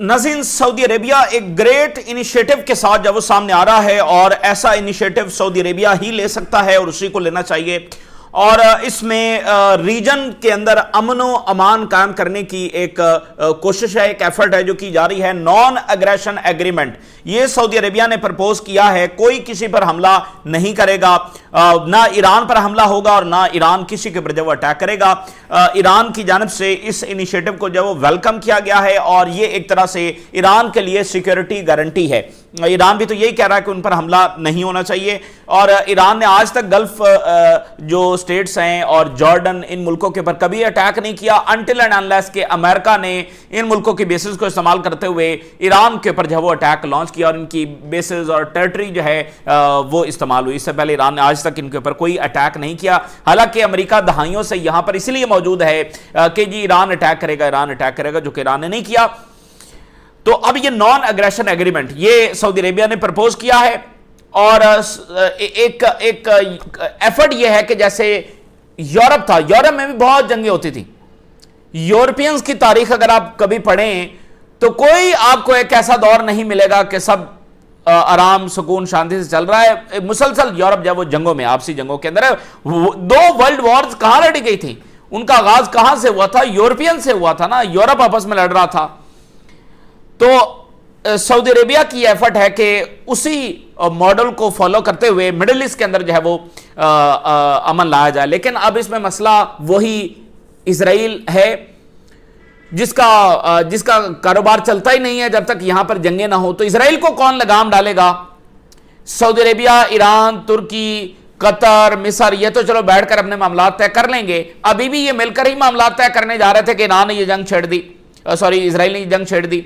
नाज़रीन, Saudi Arabia एक great initiative के साथ जब वो सामने आ रहा है और ऐसा इनिशिएटिव सऊदी अरेबिया ही ले सकता है और उसी को लेना चाहिए। और इसमें रीजन के अंदर अमन व अमान कायम करने की एक कोशिश है, एक एफर्ट है जो की जा रही है। नॉन एग्रेशन एग्रीमेंट ये सऊदी अरेबिया ने प्रपोज किया है। कोई किसी पर हमला नहीं करेगा, ना ईरान पर हमला होगा और ना ईरान किसी के ऊपर जब वो अटैक करेगा। ईरान की जानिब से इस इनिशिएटिव को जब वो वेलकम किया गया है और ये एक तरह से ईरान के लिए सिक्योरिटी गारंटी है। ईरान भी तो यही कह रहा है कि उन पर हमला नहीं होना चाहिए। और ईरान ने आज तक गल्फ जो स्टेट्स हैं और जॉर्डन, इन मुल्कों के ऊपर कभी अटैक नहीं किया अनटिल एंड अनलेस के अमेरिका ने इन मुल्कों की बेसिस को इस्तेमाल करते हुए ईरान के ऊपर जो वो अटैक लॉन्च किया और इनकी बेसिस और टेरिटरी जो है वो इस्तेमाल हुई। इससे पहले ईरान ने आज तक इनके ऊपर कोई अटैक नहीं किया। हालांकि अमेरिका दहाइयों से यहां पर इसलिए मौजूद है कि जी ईरान अटैक करेगा, जो कि ईरान ने नहीं किया। तो अब ये नॉन एग्रेशन एग्रीमेंट ये सऊदी अरेबिया ने प्रपोज किया है और एक एफर्ट ये है कि जैसे यूरोप था, यूरोप में भी बहुत जंगें होती थी। यूरोपियंस की तारीख अगर आप कभी पढ़ें तो कोई आपको एक ऐसा दौर नहीं मिलेगा कि सब आराम सुकून शांति से चल रहा है। मुसलसल यूरोप जब वो जंगों में, आपसी जंगों के अंदर है। दो वर्ल्ड वॉर्स कहां लड़ी गई थी, उनका आगाज कहां से हुआ था? यूरोपियन से हुआ था ना, यूरोप आपस में लड़ रहा था। तो सऊदी अरेबिया की एफर्ट है कि उसी मॉडल को फॉलो करते हुए मिडिल ईस्ट के अंदर जो है वो अमन लाया जाए। लेकिन अब इसमें मसला वही इजराइल है जिसका कारोबार चलता ही नहीं है जब तक यहां पर जंगे ना हो। तो इजराइल को कौन लगाम डालेगा? सऊदी अरेबिया, ईरान, तुर्की, कतर, मिस्र, ये तो चलो बैठकर अपने मामला तय कर लेंगे। अभी भी ये मिलकर ही मामला तय करने जा रहे थे कि ईरान ने ये जंग छेड़ दी, सॉरी इजराइल ने ये जंग छेड़ दी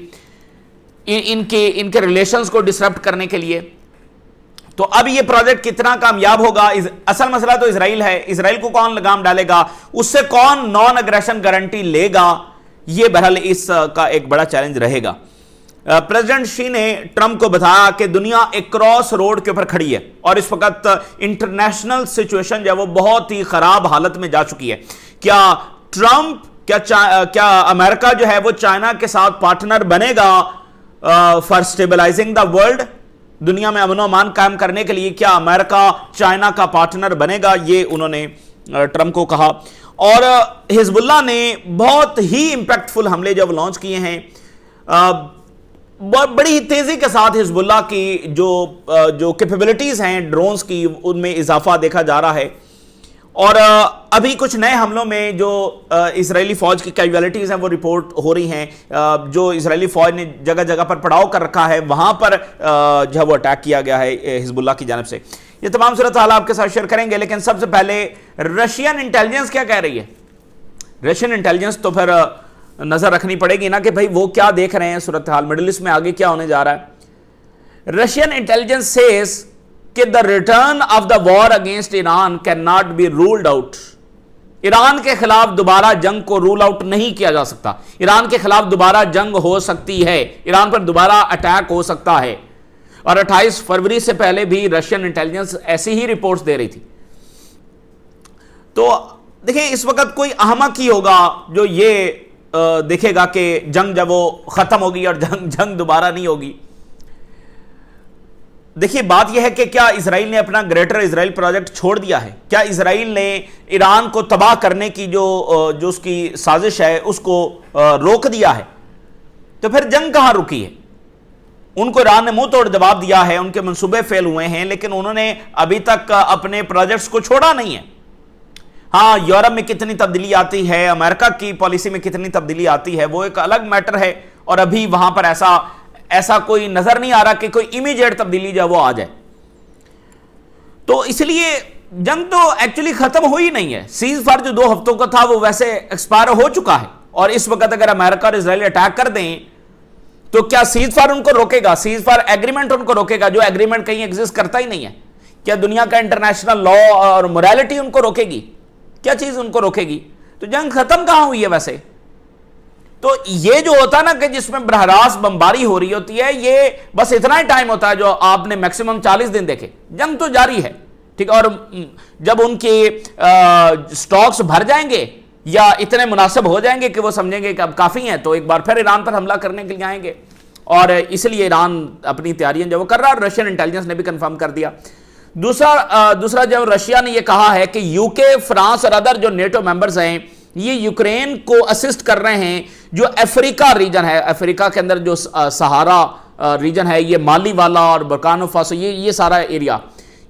इनके रिलेशंस को डिसरप्ट करने के लिए। तो अब ये प्रोजेक्ट कितना कामयाब होगा? असल मसला तो इजराइल है। इजराइल को कौन लगाम डालेगा, उससे कौन नॉन एग्रेशन गारंटी लेगा, ये बहरहाल इसका एक बड़ा चैलेंज रहेगा। प्रेसिडेंट शी ने ट्रंप को बताया कि दुनिया एक क्रॉस रोड के ऊपर खड़ी है और इस वक्त इंटरनेशनल सिचुएशन जो है वो बहुत ही खराब हालत में जा चुकी है। क्या ट्रंप, क्या अमेरिका जो है वो चाइना के साथ पार्टनर बनेगा फॉर स्टेबलाइजिंग द वर्ल्ड? दुनिया में अमन अमान कायम करने के लिए क्या अमेरिका चाइना का पार्टनर बनेगा? ये उन्होंने ट्रंप को कहा। और हिजबुल्लाह ने बहुत ही इंपैक्टफुल हमले जब लॉन्च किए हैं, बड़ी तेजी के साथ हिजबुल्लाह की जो कैपेबिलिटीज हैं ड्रोन्स की, उनमें इजाफा देखा जा रहा है। और अभी कुछ नए हमलों में जो इजरायली फौज की कैजुअलिटीज हैं वो रिपोर्ट हो रही हैं। जो इजरायली फौज ने जगह जगह पर पड़ाव कर रखा है वहां पर जो है वो अटैक किया गया है हिजबुल्लाह की जानिब से। ये तमाम सूरत हाल आपके साथ शेयर करेंगे, लेकिन सबसे पहले रशियन इंटेलिजेंस क्या कह रही है। रशियन इंटेलिजेंस तो फिर नजर रखनी पड़ेगी ना कि भाई वो क्या देख रहे हैं सूरत हाल, मिडिल ईस्ट में आगे क्या होने जा रहा है। रशियन इंटेलिजेंस सेज कि the return of the war against Iran can not be ruled out. Iran के खिलाफ दोबारा जंग को रूल आउट नहीं किया जा सकता। ईरान के खिलाफ दोबारा जंग हो सकती है, ईरान पर दोबारा अटैक हो सकता है। और 28 फरवरी से पहले भी रशियन इंटेलिजेंस ऐसी ही रिपोर्ट्स दे रही थी। तो देखिए, इस वक्त कोई अहमक ही होगा जो ये देखेगा कि जंग जब वो खत्म होगी और जंग दोबारा नहीं होगी। देखिए, बात यह है कि क्या इजराइल ने अपना ग्रेटर इजराइल प्रोजेक्ट छोड़ दिया है? क्या इजराइल ने ईरान को तबाह करने की जो उसकी साजिश है उसको रोक दिया है? तो फिर जंग कहां रुकी है? उनको ईरान ने मुंह तोड़ जवाब दिया है, उनके मंसूबे फेल हुए हैं, लेकिन उन्होंने अभी तक अपने प्रोजेक्ट्स को छोड़ा नहीं है। हाँ, यूरोप में कितनी तब्दीली आती है, अमेरिका की पॉलिसी में कितनी तब्दीली आती है, वो एक अलग मैटर है। और अभी वहां पर ऐसा कोई नजर नहीं आ रहा कि कोई इमीडिएट तब्दीली जो वो आ जाए। तो इसलिए जंग तो एक्चुअली खत्म हो ही नहीं है। सीज फायर जो 2 हफ्तों का था वो वैसे एक्सपायर हो चुका है। और इस वक्त अगर अमेरिका और इजराइल अटैक कर दें तो क्या सीज फायर उनको रोकेगा? सीज फायर एग्रीमेंट उनको रोकेगा, जो एग्रीमेंट कहीं एग्जिस्ट करता ही नहीं है? क्या दुनिया का इंटरनेशनल लॉ और मोरालिटी उनको रोकेगी? क्या चीज उनको रोकेगी? तो जंग खत्म कहां हुई है वैसे? तो ये जो होता है ना कि जिसमें बरहरास बमबारी हो रही होती है, ये बस इतना ही टाइम होता है जो आपने मैक्सिमम 40 दिन देखे। जंग तो जारी है, ठीक है। और जब उनके स्टॉक्स भर जाएंगे या इतने मुनासिब हो जाएंगे कि वो समझेंगे कि अब काफ़ी हैं, तो एक बार फिर ईरान पर हमला करने के लिए आएंगे। और इसलिए ईरान अपनी तैयारियां जो वो कर रहा है, और रशियन इंटेलिजेंस ने भी कंफर्म कर दिया। दूसरा जो रशिया ने ये कहा है कि यूके, फ्रांस और अदर जो नेटो मेंबर्स हैं, ये यूक्रेन को असिस्ट कर रहे हैं। जो अफ्रीका रीजन है, अफ्रीका के अंदर जो सहारा रीजन है, ये माली वाला और बुर्किना फासो, ये सारा एरिया,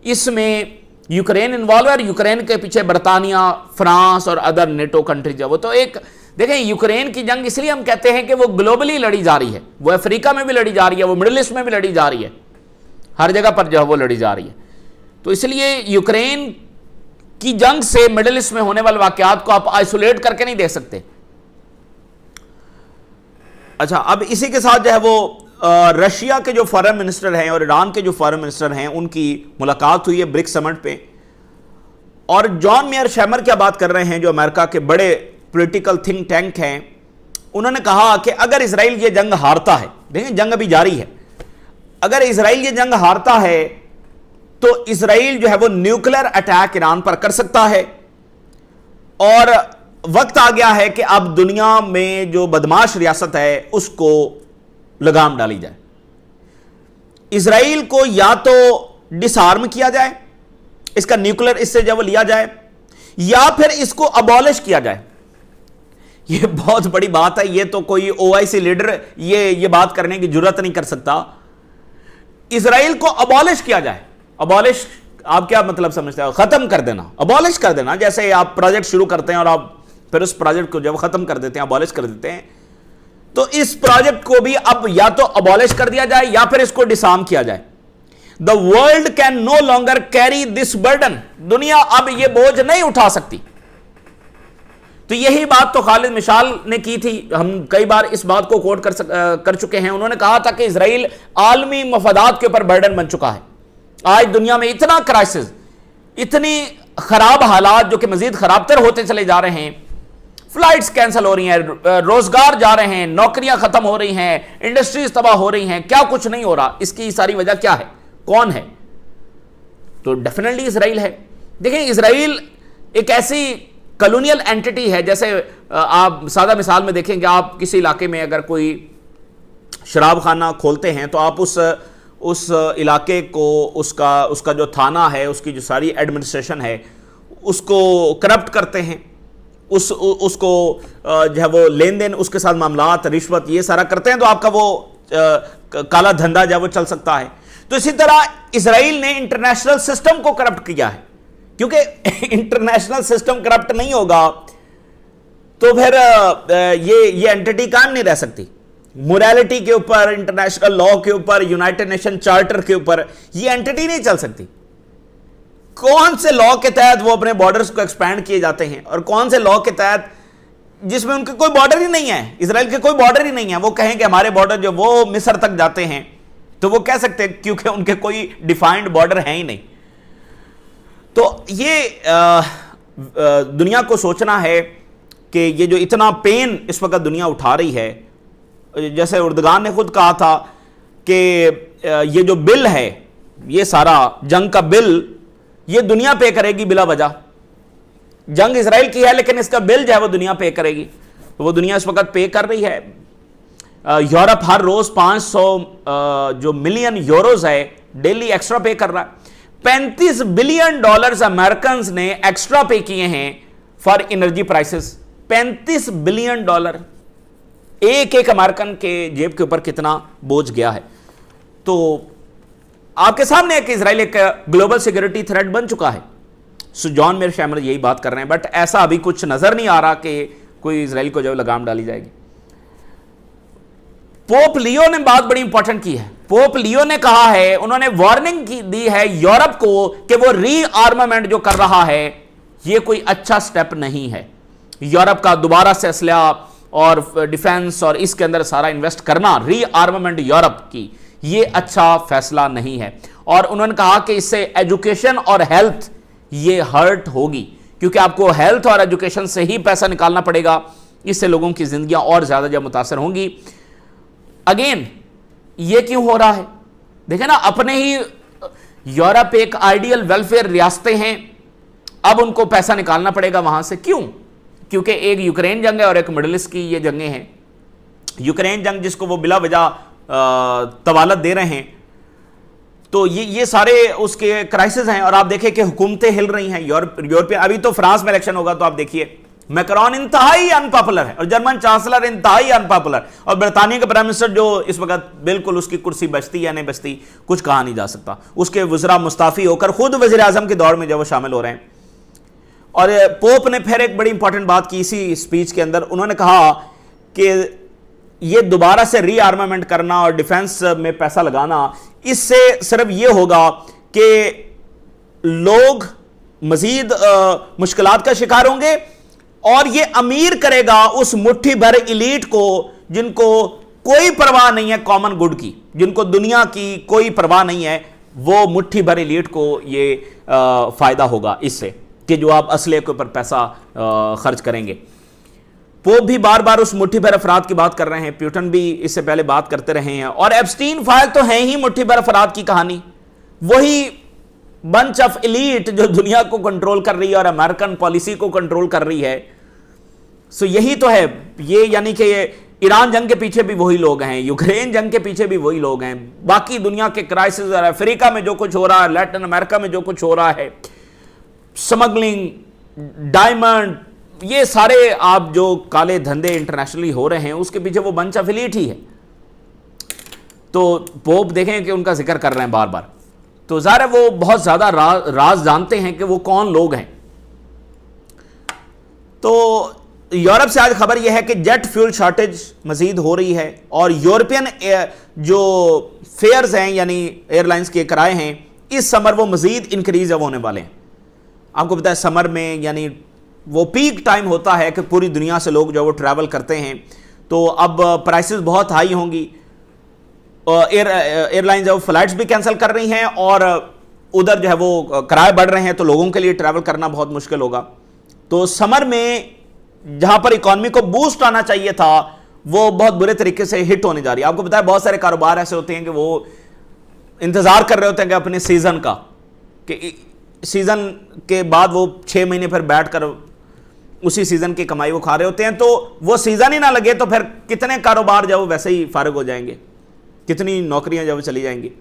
इसमें यूक्रेन इन्वॉल्व है। और यूक्रेन के पीछे बरतानिया, फ्रांस और अदर नेटो कंट्रीज है वो। तो एक देखें, यूक्रेन की जंग इसलिए हम कहते हैं कि वो ग्लोबली लड़ी जा रही है, वो अफ्रीका में भी लड़ी जा रही है, वो मिडिल ईस्ट में भी लड़ी जा रही है, हर जगह पर जो है वो लड़ी जा रही है। तो इसलिए यूक्रेन की जंग से मिडिल ईस्ट में होने वाले वाकयात को आप आइसोलेट करके नहीं देख सकते। अच्छा, अब इसी के साथ जो है वो रशिया के जो फॉरेन मिनिस्टर हैं और ईरान के जो फॉरेन मिनिस्टर हैं, उनकी मुलाकात हुई है ब्रिक्स समिट पे। और जॉन मेयरशाइमर क्या बात कर रहे हैं, जो अमेरिका के बड़े पॉलिटिकल थिंक टैंक हैं, उन्होंने कहा कि अगर इजराइल ये जंग हारता है, देखें जंग अभी जारी है, अगर इजराइल ये जंग हारता है तो इजराइल जो है वो न्यूक्लियर अटैक ईरान पर कर सकता है। और वक्त आ गया है कि अब दुनिया में जो बदमाश रियासत है उसको लगाम डाली जाए। इजराइल को या तो डिसआर्म किया जाए, इसका न्यूक्लियर इससे जब लिया जाए, या फिर इसको अबॉलिश किया जाए। यह बहुत बड़ी बात है, यह तो कोई ओआईसी लीडर ये बात करने की जरूरत नहीं कर सकता। इजराइल को अबॉलिश किया जाए। अबॉलिश आप क्या मतलब समझते हो? खत्म कर देना, अबॉलिश कर देना। जैसे आप प्रोजेक्ट शुरू करते हैं और आप फिर उस प्रोजेक्ट को जब खत्म कर देते हैं, अबॉलिश कर देते हैं, तो इस प्रोजेक्ट को भी अब या तो अबॉलिश कर दिया जाए या फिर इसको डिसआर्म किया जाए। The world can no longer carry this burden. दुनिया अब यह बोझ नहीं उठा सकती। तो यही बात तो खालिद मिशाल ने की थी, हम कई बार इस बात को कोट कर चुके हैं। उन्होंने कहा था कि इजराइल आलमी मफादात के ऊपर बर्डन बन चुका है। आज दुनिया में इतना क्राइसिस, इतनी खराब हालात जो कि मजीद खराबतर होते चले जा रहे हैं, फ्लाइट्स कैंसिल हो रही हैं, रोजगार जा रहे हैं, नौकरियां खत्म हो रही हैं, इंडस्ट्रीज तबाह हो रही हैं, क्या कुछ नहीं हो रहा। इसकी सारी वजह क्या है, कौन है? तो डेफिनेटली इजराइल है। देखिए, इजराइल एक ऐसी कॉलोनियल एंटिटी है, जैसे आप सादा मिसाल में देखेंगे, आप किसी इलाके में अगर कोई शराब खाना खोलते हैं तो आप उस इलाके को, उसका जो थाना है, उसकी जो सारी एडमिनिस्ट्रेशन है, उसको करप्ट करते हैं, उसको जो है वो लेन देन, उसके साथ मामलात, रिश्वत, ये सारा करते हैं, तो आपका वो काला धंधा जो है वो चल सकता है। तो इसी तरह इजराइल ने इंटरनेशनल सिस्टम को करप्ट किया है, क्योंकि इंटरनेशनल सिस्टम करप्ट नहीं होगा तो फिर ये एंटिटी कायम नहीं रह सकती। मोरालिटी के ऊपर, इंटरनेशनल लॉ के ऊपर, यूनाइटेड नेशन चार्टर के ऊपर ये एंटिटी नहीं चल सकती। कौन से लॉ के तहत वो अपने बॉर्डर्स को एक्सपैंड किए जाते हैं, और कौन से लॉ के तहत जिसमें उनके कोई बॉर्डर ही नहीं है, इजराइल के कोई बॉर्डर ही नहीं है। वो कहें कि हमारे बॉर्डर जो वो मिस्र तक जाते हैं, तो वो कह सकते हैं, क्योंकि उनके कोई डिफाइंड बॉर्डर है ही नहीं। तो ये दुनिया को सोचना है कि ये जो इतना पेन इस वक्त दुनिया उठा रही है, जैसे उर्दगान ने खुद कहा था कि ये जो बिल है, ये सारा जंग का बिल, ये दुनिया पे करेगी बिला वजह। जंग इजराइल की है, लेकिन इसका बिल जो है वो दुनिया पे करेगी। तो वो दुनिया इस वक्त पे कर रही है। यूरोप हर रोज 500 जो मिलियन यूरोज है डेली एक्स्ट्रा पे कर रहा है। $35 बिलियन अमेरिकन ने एक्स्ट्रा पे किए हैं फॉर एनर्जी प्राइसेस। $35 बिलियन, एक अमेरिकन के जेब के ऊपर कितना बोझ गया है। तो आपके सामने है कि इजराइल एक ग्लोबल सिक्योरिटी थ्रेट बन चुका है। सो जॉन मेयरशाइमर यही बात कर रहे हैं, बट ऐसा अभी कुछ नजर नहीं आ रहा कि कोई इजराइल को जो लगाम डाली जाएगी। पोप लियो ने बात बड़ी इंपॉर्टेंट की है। पोप लियो ने कहा है, उन्होंने वार्निंग दी है यूरोप को कि वो रीआर्मामेंट जो कर रहा है ये कोई अच्छा स्टेप नहीं है। यूरोप का दोबारा से असलहा और डिफेंस और इसके अंदर सारा इन्वेस्ट करना, रीआर्मामेंट यूरोप की, ये अच्छा फैसला नहीं है। और उन्होंने कहा कि इससे एजुकेशन और हेल्थ ये हर्ट होगी, क्योंकि आपको हेल्थ और एजुकेशन से ही पैसा निकालना पड़ेगा। इससे लोगों की जिंदगियां और ज्यादा जब मुतासर होंगी। अगेन, ये क्यों हो रहा है? देखें ना, अपने ही यूरोप एक आइडियल वेलफेयर रियासतें हैं, अब उनको पैसा निकालना पड़ेगा वहां से। क्यों क्योंकि एक यूक्रेन जंग है और एक मिडिल ईस्ट की ये जंगें हैं। यूक्रेन जंग जिसको वो बिला वजह तवालत दे रहे हैं, तो ये सारे उसके क्राइसिस हैं। और आप देखें कि हुकूमतें हिल रही हैं यूरोपियन। अभी तो फ्रांस में इलेक्शन होगा, तो आप देखिए मैक्रोन इंतहाई अनपॉपुलर है और जर्मन चांसलर इंतहाई अनपॉपुलर, और बरतानिया का प्राइम मिनिस्टर जो इस वक्त बिल्कुल उसकी कुर्सी बचती या नहीं बचती कुछ कहा नहीं जा सकता। उसके वज़रा मुस्ताफी होकर खुद वज़ीर आज़म की दौड़ में जो वो शामिल हो रहे हैं। और पोप ने फिर एक बड़ी इंपॉर्टेंट बात की इसी स्पीच के अंदर। उन्होंने कहा कि ये दोबारा से रीआर्मामेंट करना और डिफेंस में पैसा लगाना, इससे सिर्फ ये होगा कि लोग मजीद मुश्किलात का शिकार होंगे और ये अमीर करेगा उस मुट्ठी भर इलीट को जिनको कोई परवाह नहीं है कॉमन गुड की, जिनको दुनिया की कोई परवाह नहीं है, वो मुट्ठी भर इलीट को ये फायदा होगा इससे कि जो आप असले के ऊपर पैसा खर्च करेंगे। पोप भी बार बार उस मुट्ठी भर अफराद की बात कर रहे हैं, प्यूटन भी इससे पहले बात करते रहे हैं। और एप्स्टीन फाइल तो है ही मुट्ठी भर अफराद की कहानी, वही बंच ऑफ इलीट जो दुनिया को कंट्रोल कर रही है और अमेरिकन पॉलिसी को कंट्रोल कर रही है। सो यही तो है ये, यानी कि ईरान जंग के पीछे भी वही लोग हैं, यूक्रेन जंग के पीछे भी वही लोग हैं, बाकी दुनिया के क्राइसिस, अफ्रीका में जो कुछ हो रहा है, लैटिन अमेरिका में जो कुछ हो रहा है, स्मगलिंग, डायमंड, ये सारे आप जो काले धंधे इंटरनेशनली हो रहे हैं उसके पीछे वो बंच ऑफ इलीट ही है। तो पोप देखें कि उनका जिक्र कर रहे हैं बार बार, तो ज़ाहिर है वो बहुत ज़्यादा राज जानते हैं कि वो कौन लोग हैं। तो यूरोप से आज खबर यह है कि जेट फ्यूल शॉर्टेज मजीद हो रही है और यूरोपियन जो फेयर्स हैं यानी एयरलाइंस के किराए हैं, इस समर वो मजीद इंक्रीज अब होने वाले हैं। आपको पता है समर में यानी वो पीक टाइम होता है कि पूरी दुनिया से लोग जो वो ट्रैवल करते हैं, तो अब प्राइसेस बहुत हाई होंगी। एयरलाइंस जो फ्लाइट्स भी कैंसिल कर रही हैं और उधर जो है वो किराए बढ़ रहे हैं, तो लोगों के लिए ट्रैवल करना बहुत मुश्किल होगा। तो समर में जहां पर इकॉनमी को बूस्ट आना चाहिए था वो बहुत बुरे तरीके से हिट होने जा रही है। आपको पता है बहुत सारे कारोबार ऐसे होते हैं कि वो इंतजार कर रहे होते हैं कि अपने सीजन का, कि सीजन के बाद वो 6 महीने फिर बैठकर उसी सीजन की कमाई वो खा रहे होते हैं। तो वो सीजन ही ना लगे तो फिर कितने कारोबार जब वैसे ही फारिग हो जाएंगे, कितनी नौकरियां जब चली जाएंगी।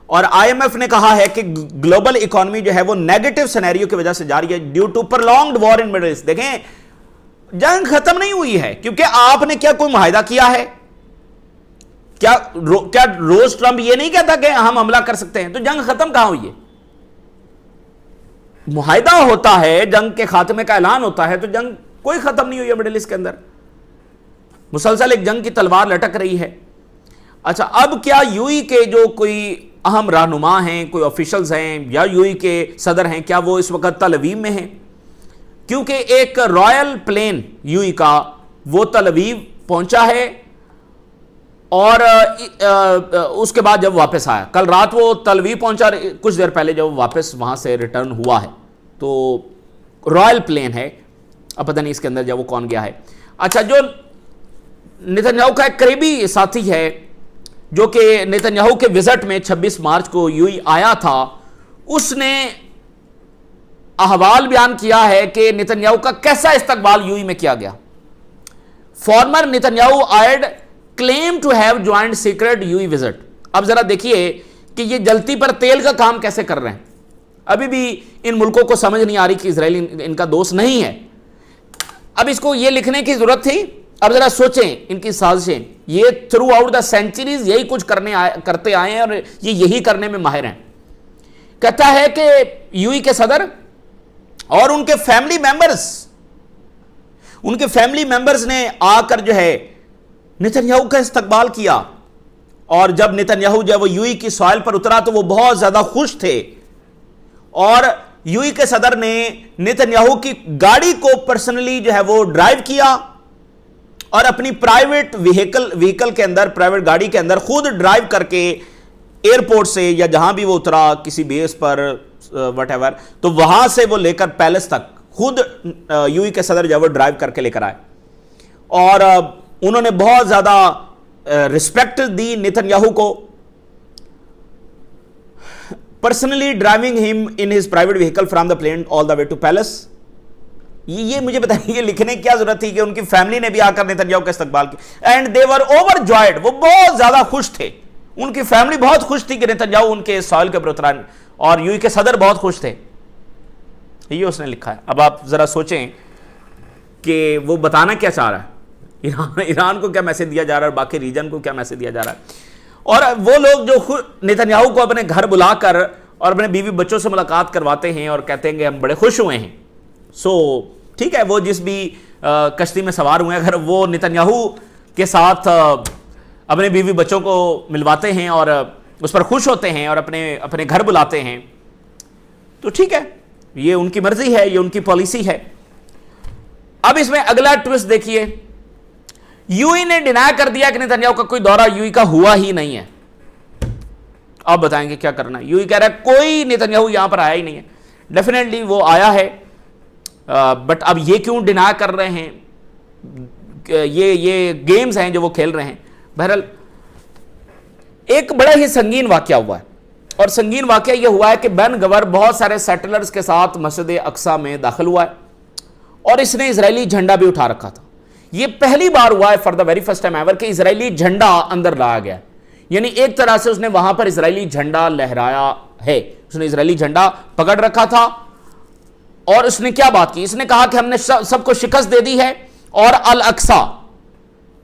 और आईएमएफ ने कहा है कि ग्लोबल इकोनॉमी जो है वो नेगेटिव सिनेरियो की वजह से जा रही है due to prolonged war in Middle East. देखें जंग खत्म नहीं हुई है, क्योंकि आपने क्या कोई मुआहिदा किया है? क्या रोज ट्रंप ये नहीं कहता कि हम हमला कर सकते हैं? तो जंग खत्म कहां हुई है? मुआहिदा होता है, जंग के खात्मे का ऐलान होता है, तो जंग कोई खत्म नहीं हुई है मिडिल ईस्ट के अंदर, मुसलसल एक जंग की तलवार लटक रही है। अच्छा, अब क्या यूएई के जो कोई अहम रहनुमा हैं, कोई ऑफिशियल्स हैं या यूएई के सदर हैं, क्या वो इस वक्त तल अवीव में हैं? क्योंकि एक रॉयल प्लेन यूएई का वो तल अवीव पहुंचा है और उसके बाद जब वापस आया, कल रात वो तल अवीव पहुंचा, कुछ देर पहले जब वापस वहां से रिटर्न हुआ है। तो रॉयल प्लेन है, अब पता नहीं इसके अंदर जब वो कौन गया है। अच्छा, जो नेतन्याहू का एक करीबी साथी है जो कि नेतन्याहू के विजिट में 26 मार्च को यूएई आया था, उसने अहवाल बयान किया है कि नेतन्याहू का कैसा इस्तकबाल यूएई में किया गया। Former Netanyahu aide claim to have joint secret UAE visit. अब जरा देखिए कि ये जलती पर तेल का काम कैसे कर रहे हैं। अभी भी इन मुल्कों को समझ नहीं आ रही कि इजराइल इनका दोस्त नहीं है। अब इसको ये लिखने की जरूरत थी? अब जरा सोचें इनकी साजिशें, ये थ्रू आउट द सेंचुरीज यही कुछ करते आए हैं और ये यही करने में माहिर हैं। कहता है कि यूएई के सदर और उनके फैमिली मेंबर्स ने आकर जो है नेतन्याहू का इस्तकबाल किया, और जब नेतन्याहू जब वो यूएई की सॉइल पर उतरा तो वो बहुत ज्यादा खुश थे, और यूएई के सदर ने नेतन्याहू की गाड़ी को पर्सनली जो है वो ड्राइव किया और अपनी प्राइवेट व्हीकल के अंदर, प्राइवेट गाड़ी के अंदर खुद ड्राइव करके एयरपोर्ट से या जहां भी वो उतरा किसी बेस पर व्हाटएवर, तो वहां से वो लेकर पैलेस तक खुद यूएई के सदर जब वो ड्राइव करके लेकर आए। और उन्होंने बहुत ज्यादा रिस्पेक्ट दी नेतन्याहू को, personally driving him in his private vehicle from the plane all the way to palace. ये मुझे बताइए, लिखने की क्या जरूरत थी कि उनकी फैमिली ने भी आकर नेतन्याहू का इस्तकबाल किया, एंड दे वर ओवरजॉयड, वो बहुत ज्यादा खुश थे, उनकी फैमिली बहुत खुश थी कि नेतन्याहू उनके सॉइल के ऊपर उतरा, और यूएई के सदर बहुत खुश थे। ये उसने लिखा है। अब आप जरा सोचें कि वो बताना क्या चाह रहा है, ईरान को क्या मैसेज दिया जा रहा है और बाकी रीजन को क्या मैसेज दिया जा रहा है। और वो लोग जो नेतन्याहू को अपने घर बुलाकर और अपने बीवी बच्चों से मुलाकात करवाते हैं और कहते हैं कि हम बड़े खुश हुए हैं, सो ठीक है, वो जिस भी कश्ती में सवार हुए, अगर वो नेतन्याहू के साथ अपने बीवी बच्चों को मिलवाते हैं और उस पर खुश होते हैं और अपने अपने घर बुलाते हैं, तो ठीक है, ये उनकी मर्जी है, ये उनकी पॉलिसी है। अब इसमें अगला ट्विस्ट देखिए, यूएई ने डिनाई कर दिया कि नेतन्याहू का कोई दौरा यूएई का हुआ ही नहीं है। अब बताएंगे क्या करना है। यूएई कह रहा है कोई नेतन्याहू यहां पर आया ही नहीं है। डेफिनेटली वो आया है, बट अब ये क्यों डिनाई कर रहे हैं, ये गेम्स हैं जो वो खेल रहे हैं। बहरहाल एक बड़ा ही संगीन वाकया हुआ है, और संगीन वाकया यह हुआ है कि बेन गवर बहुत सारे सेटलर्स के साथ मस्जिद अक्सा में दाखिल हुआ है और इसने इजरायली झंडा भी उठा रखा था। यह पहली बार हुआ है for the very first time ever कि इजरायली झंडा अंदर लाया गया, यानी एक तरह से उसने वहां पर इजरायली झंडा लहराया है। उसने इजरायली झंडा पकड़ रखा था और उसने क्या बात की, इसने कहा कि हमने सबको शिकस्त दे दी है और अल अक्सा,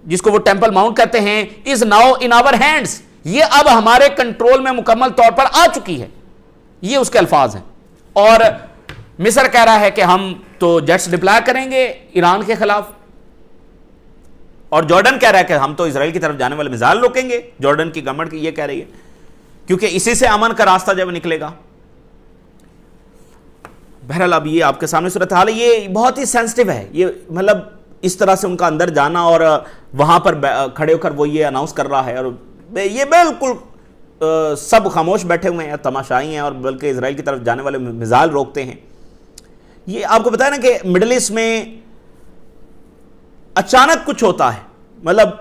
जिसको वो टेंपल माउंट कहते हैं, is now in our hands, ये अब हमारे कंट्रोल में मुकम्मल तौर पर आ चुकी है। ये उसके अल्फाज हैं। और मिस्र कह रहा है कि हम तो जेट्स डिप्लॉय करेंगे ईरान के खिलाफ, और जॉर्डन कह रहा है कि हम तो इजराइल की तरफ जाने वाले मिसाइल रोकेंगे। जॉर्डन की गवर्नमेंट ये कह रही है, क्योंकि इसी से अमन का रास्ता जब निकलेगा। बहरहाल अब ये आपके सामने सूरत हाल है, ये बहुत ही सेंसिटिव है। ये मतलब इस तरह से उनका अंदर जाना और वहां पर खड़े होकर वो ये अनाउंस कर रहा है, और ये बिल्कुल सब खामोश बैठे हुए हैं, तमाशाई हैं, और बल्कि इजराइल की तरफ जाने वाले मिसाइल रोकते हैं। ये आपको पता है ना कि मिडिल ईस्ट में अचानक कुछ होता है, मतलब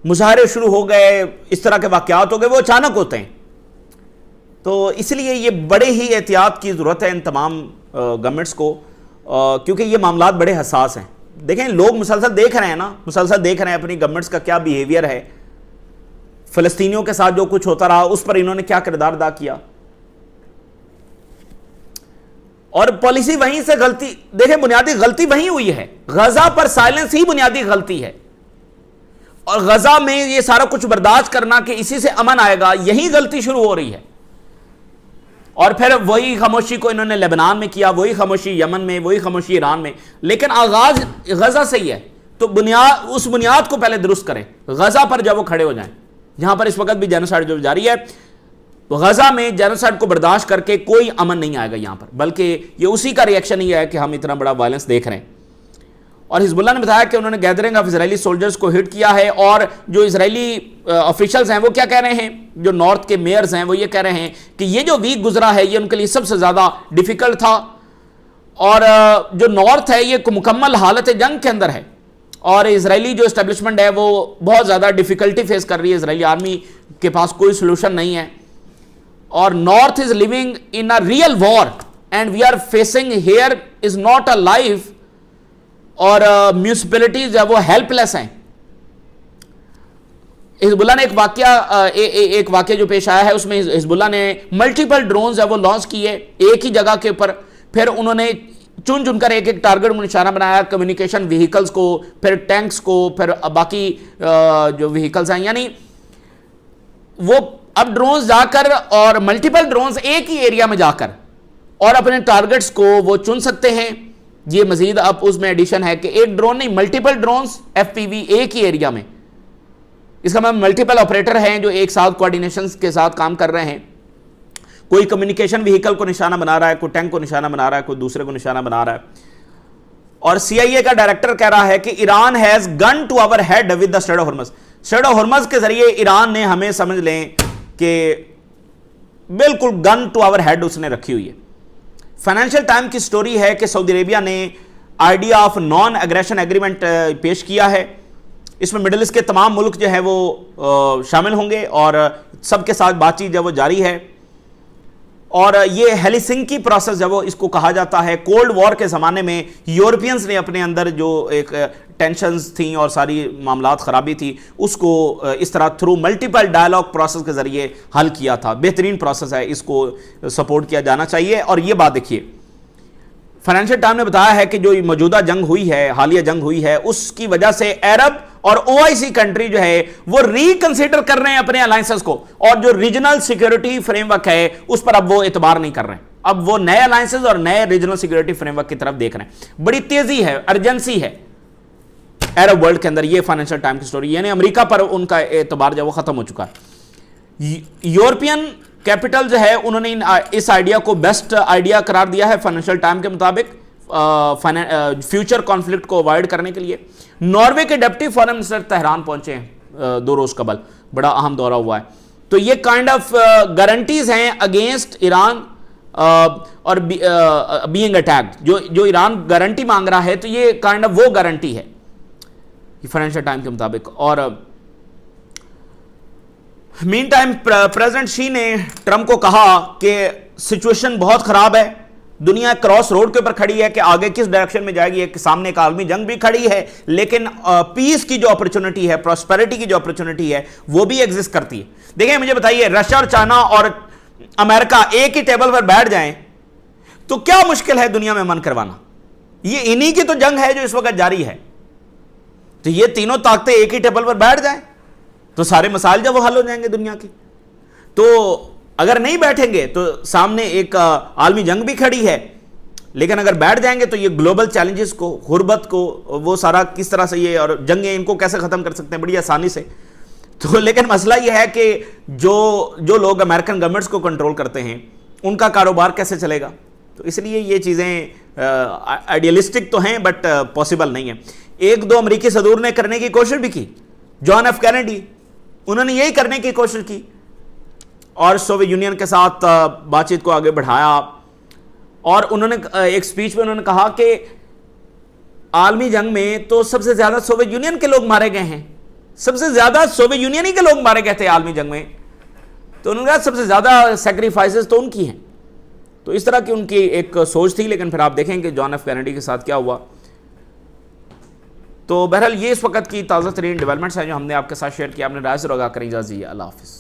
मुजाहरे शुरू हो गए, इस तरह के वाकयात हो गए, वो अचानक होते हैं। तो इसलिए ये बड़े ही एहतियात की ज़रूरत है इन तमाम गवर्नमेंट्स को, क्योंकि ये मामला बड़े हसास हैं। देखें, लोग मुसलसल देख रहे हैं ना, मुसलसल देख रहे हैं अपनी गवर्नमेंट्स का क्या बिहेवियर है, फ़लस्तीनियों के साथ जो कुछ होता रहा उस पर इन्होंने क्या किरदार अदा किया, और पॉलिसी वहीं से गलती। देखें, बुनियादी गलती वहीं हुई है, गजा पर साइलेंस ही बुनियादी गलती है, और गजा में ये सारा कुछ बर्दाश्त करना कि इसी से अमन आएगा, यही गलती शुरू हो रही है। और फिर वही खामोशी को इन्होंने लेबनान में किया, वही खामोशी यमन में, वही खामोशी ईरान में, लेकिन आगाज गजा से ही है। तो उस बुनियाद को पहले दुरुस्त करें, गजा पर जब वो खड़े हो जाएं, जहां पर इस वक्त भी जेनोसाइड जो जारी है, तो गजा में जेनोसाइड को बर्दाश्त करके कोई अमन नहीं आएगा यहां पर, बल्कि ये उसी का रिएक्शन ही है कि हम इतना बड़ा वायलेंस देख रहे हैं। और हिजबुल्ला ने बताया कि उन्होंने गैदरिंग ऑफ इजरायली सोल्जर्स को हिट किया है, और जो इजरायली ऑफिशियल्स हैं वो क्या कह रहे हैं, जो नॉर्थ के मेयर्स हैं वो ये कह रहे हैं कि ये जो वीक गुजरा है ये उनके लिए सबसे ज़्यादा डिफ़िकल्ट था, और जो नॉर्थ है ये मुकम्मल हालत जंग के अंदर है, और इजरायली जो इस्टेब्लिशमेंट है वो बहुत ज़्यादा डिफ़िकल्टी फेस कर रही है, इजरायली आर्मी के पास कोई सोल्यूशन नहीं है, और north is living in a real war and we are facing here is not a life, और म्यूनिसिपैलिटीज है वो हेल्पलेस हैं। हिजबुल्ला ने एक वाकया जो पेश आया है उसमें हिजबुल्ला ने मल्टीपल ड्रोन्स है वो लॉन्च किए एक ही जगह के ऊपर, फिर उन्होंने चुन चुनकर एक एक टारगेट में निशाना बनाया, कम्युनिकेशन व्हीकल्स को, फिर टैंक्स को, फिर बाकी जो व्हीकल्स हैं, यानी वो अब ड्रोन्स जाकर और मल्टीपल ड्रोन्स एक ही एरिया में जाकर और अपने टारगेट्स को वो चुन सकते हैं। ये मजीद अब उसमें एडिशन है कि एक ड्रोन नहीं, मल्टीपल ड्रोन्स एफपीवी एक ही एरिया में। इसका मतलब मल्टीपल ऑपरेटर हैं जो एक साथ कोऑर्डिनेशन के साथ काम कर रहे हैं। कोई कम्युनिकेशन व्हीकल को निशाना बना रहा है, कोई टैंक को निशाना बना रहा है, कोई दूसरे को निशाना बना रहा है। और सीआईए का डायरेक्टर कह रहा है कि Iran has gun to our head with the strait of Hormuz. Strait of Hormuz के जरिए ईरान ने हमें समझ लें कि बिल्कुल गन टू आवर हेड उसने रखी हुई है। फाइनेंशियल टाइम की स्टोरी है कि सऊदी अरेबिया ने idea of non aggression agreement पेश किया है। इसमें मिडिल ईस्ट के तमाम मुल्क जो है वो शामिल होंगे और सबके साथ बातचीत जब वो जारी है। और ये हेलिसिंकी प्रोसेस जब वो इसको कहा जाता है, कोल्ड वॉर के ज़माने में यूरोपियंस ने अपने अंदर जो एक टेंशन्स थी और सारी मामलात ख़राबी थी उसको इस तरह थ्रू मल्टीपल डायलॉग प्रोसेस के ज़रिए हल किया था। बेहतरीन प्रोसेस है, इसको सपोर्ट किया जाना चाहिए। और ये बात देखिए, फाइनेंशियल टाइम ने बताया है कि जो मौजूदा जंग हुई है, हालिया जंग हुई है, उसकी वजह से अरब और ओआईसी कंट्री जो है वो रिकंसिडर कर रहे हैं अपने अलायंसेस को, और जो रीजनल सिक्योरिटी फ्रेमवर्क है उस पर अब वो एतबार नहीं कर रहे हैं। अब वो नए अलायंसेस और नए रीजनल सिक्योरिटी फ्रेमवर्क की तरफ देख रहे हैं। बड़ी तेजी है, अर्जेंसी है अरब वर्ल्ड के अंदर। ये फाइनेंशियल टाइम की स्टोरी, यानी अमेरिका पर उनका एतबार जो वो खत्म हो चुका है। यूरोपियन कैपिटल जो है उन्होंने इस आइडिया को बेस्ट आइडिया करार दिया है फाइनेंशियल टाइम के मुताबिक, फ्यूचर कॉन्फ्लिक्ट को अवॉइड करने के लिए। नॉर्वे के डिप्टी फॉरेन मिनिस्टर तेहरान पहुंचे हैं 2 रोज कबल, बड़ा अहम दौरा हुआ है। तो ये काइंड ऑफ गारंटीज हैं अगेंस्ट ईरान और बीइंग अटैक्ड। जो ईरान गारंटी मांग रहा है तो ये काइंड ऑफ वो गारंटी है फाइनेंशियल टाइम के मुताबिक। और मीन टाइम प्रेसिडेंट शी ने ट्रंप को कहा कि सिचुएशन बहुत खराब है, दुनिया क्रॉस रोड के ऊपर खड़ी है कि आगे किस डायरेक्शन में जाएगी। एक सामने एक आलमी जंग भी खड़ी है, लेकिन पीस की जो अपॉर्चुनिटी है, प्रॉस्पेरिटी की जो अपॉर्चुनिटी है वो भी एग्जिस्ट करती है। देखिए मुझे बताइए, रशिया और चाइना और अमेरिका एक ही टेबल पर बैठ जाएं तो क्या मुश्किल है दुनिया में मन करवाना। ये इन्हीं की तो जंग है जो इस वक्त जारी है। तो ये तीनों ताकतें एक ही टेबल पर बैठ जाएं तो सारे मसाइल जब वो हल हो जाएंगे दुनिया के। तो अगर नहीं बैठेंगे तो सामने एक आलमी जंग भी खड़ी है, लेकिन अगर बैठ जाएंगे तो ये ग्लोबल चैलेंजेस को, गुर्बत को, वो सारा किस तरह से ये और जंगें इनको कैसे खत्म कर सकते हैं बड़ी आसानी से। तो लेकिन मसला ये है कि जो लोग अमेरिकन गवर्नमेंट्स को कंट्रोल करते हैं उनका कारोबार कैसे चलेगा। तो इसलिए ये चीज़ें आइडियलिस्टिक तो हैं बट पॉसिबल नहीं है। 1-2 अमेरिकी सदूर ने करने की कोशिश भी की, जॉन एफ कैनेडी, उन्होंने यही करने की कोशिश की और सोवियत यूनियन के साथ बातचीत को आगे बढ़ाया। और उन्होंने एक स्पीच में उन्होंने कहा कि आलमी जंग में तो सबसे ज्यादा सोवियत यूनियन के लोग मारे गए हैं, सबसे ज्यादा सोवियत यूनियन ही के लोग मारे गए थे आलमी जंग में। तो उन्होंने कहा सबसे ज्यादा सैक्रिफाइसेस तो उनकी हैं। तो इस तरह की उनकी एक सोच थी, लेकिन फिर आप देखें कि जॉन एफ कैनेडी के साथ क्या हुआ। तो बहरहाल ये इस वक्त की ताज़ा तरीन डेवलपमेंट्स हैं जो हमने आपके साथ शेयर किया। आपने राय से रोगा करें, इजाज़त दीजिए, अल्लाह हाफिज़।